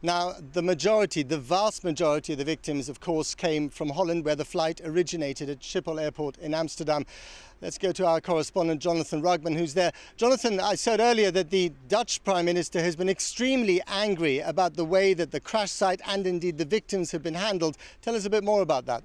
Now, the vast majority of the victims, of course, came from Holland, where the flight originated at Schiphol Airport in Amsterdam. Let's go to our correspondent, Jonathan Rugman, who's there. Jonathan, I said earlier that the Dutch Prime Minister has been extremely angry about the way that the crash site and indeed the victims have been handled. Tell us a bit more about that.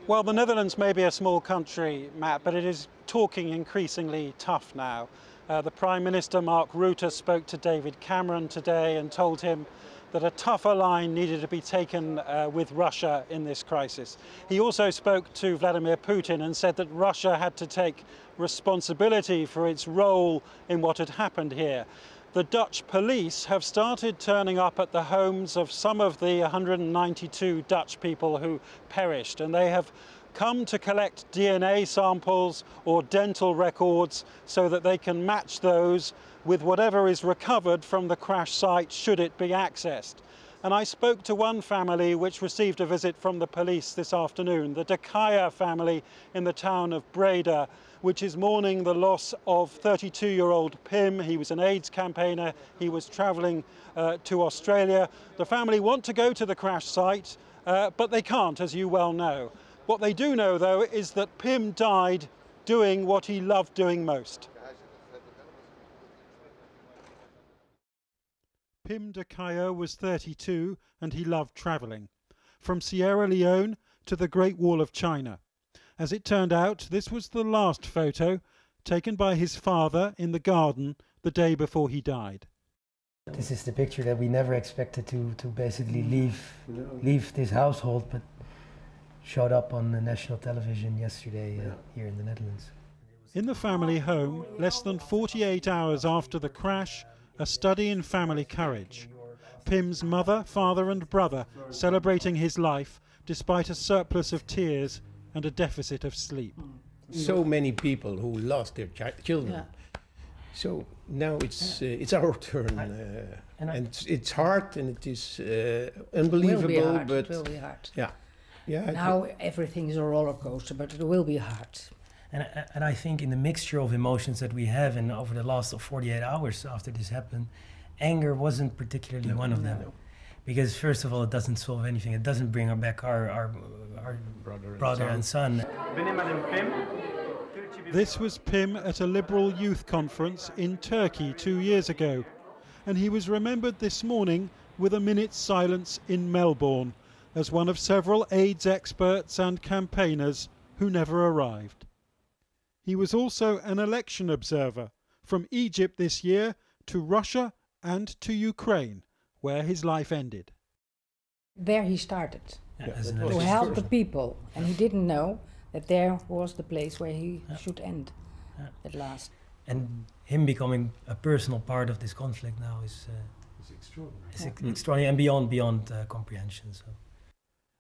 Well, the Netherlands may be a small country, Matt, but it is talking increasingly tough now. The Prime Minister, Mark Rutte, spoke to David Cameron today and told him that a tougher line needed to be taken with Russia in this crisis. He also spoke to Vladimir Putin and said that Russia had to take responsibility for its role in what had happened here. The Dutch police have started turning up at the homes of some of the 192 Dutch people who perished, and they have come to collect DNA samples or dental records so that they can match those with whatever is recovered from the crash site should it be accessed. And I spoke to one family which received a visit from the police this afternoon, the de Kuijer family in the town of Breda, which is mourning the loss of 32-year-old Pim. He was an AIDS campaigner. He was travelling to Australia. The family want to go to the crash site, but they can't, as you well know. What they do know, though, is that Pim died doing what he loved doing most. Pim de Kuijer was 32 and he loved travelling, from Sierra Leone to the Great Wall of China. As it turned out, this was the last photo taken by his father in the garden the day before he died. This is the picture that we never expected to basically leave this household, but showed up on the national television yesterday here in the Netherlands. In the family home, less than 48 hours after the crash, a study in family courage. Pim's mother, father and brother celebrating his life despite a surplus of tears and a deficit of sleep. So many people who lost their children. Yeah. So now it's our turn, and it's hard and it is unbelievable. It will be hard. Yeah. Yeah, now everything is a roller coaster, but it will be hard. And I think in the mixture of emotions that we have, and over the last 48 hours after this happened, anger wasn't particularly one of them. No. Because first of all, it doesn't solve anything. It doesn't bring back our brother and son. This was Pim at a liberal youth conference in Turkey 2 years ago. And he was remembered this morning with a minute's silence in Melbourne, as one of several AIDS experts and campaigners who never arrived. He was also an election observer, from Egypt this year to Russia and to Ukraine, where his life ended. There he started, to help the people, and he didn't know that there was the place where he should end at last. And him becoming a personal part of this conflict now is extraordinary. Extraordinary and beyond comprehension. So.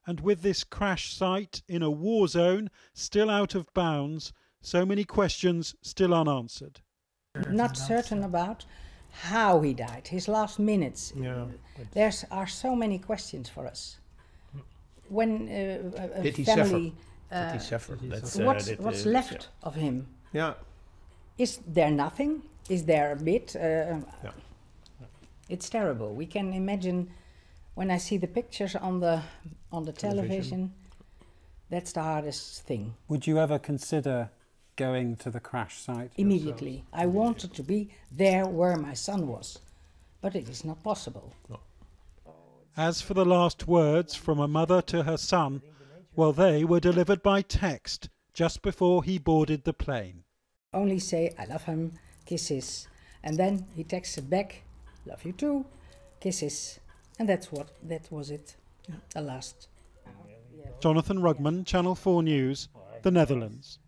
And with this crash site in a war zone still out of bounds, so many questions still unanswered. Not certain about how he died, his last minutes. Yeah, there are so many questions for us. When a family, what's left of him? Yeah. Is there nothing? Is there a bit? It's terrible. We can imagine. When I see the pictures on the television, that's the hardest thing. Would you ever consider going to the crash site? Immediately. I wanted to be there where my son was, but it is not possible. No. As for the last words from a mother to her son, well, they were delivered by text just before he boarded the plane. Only say, I love him, kisses. And then he texted back, love you too, kisses. And that was it, the last. Jonathan Rugman, Channel 4 News, the Netherlands.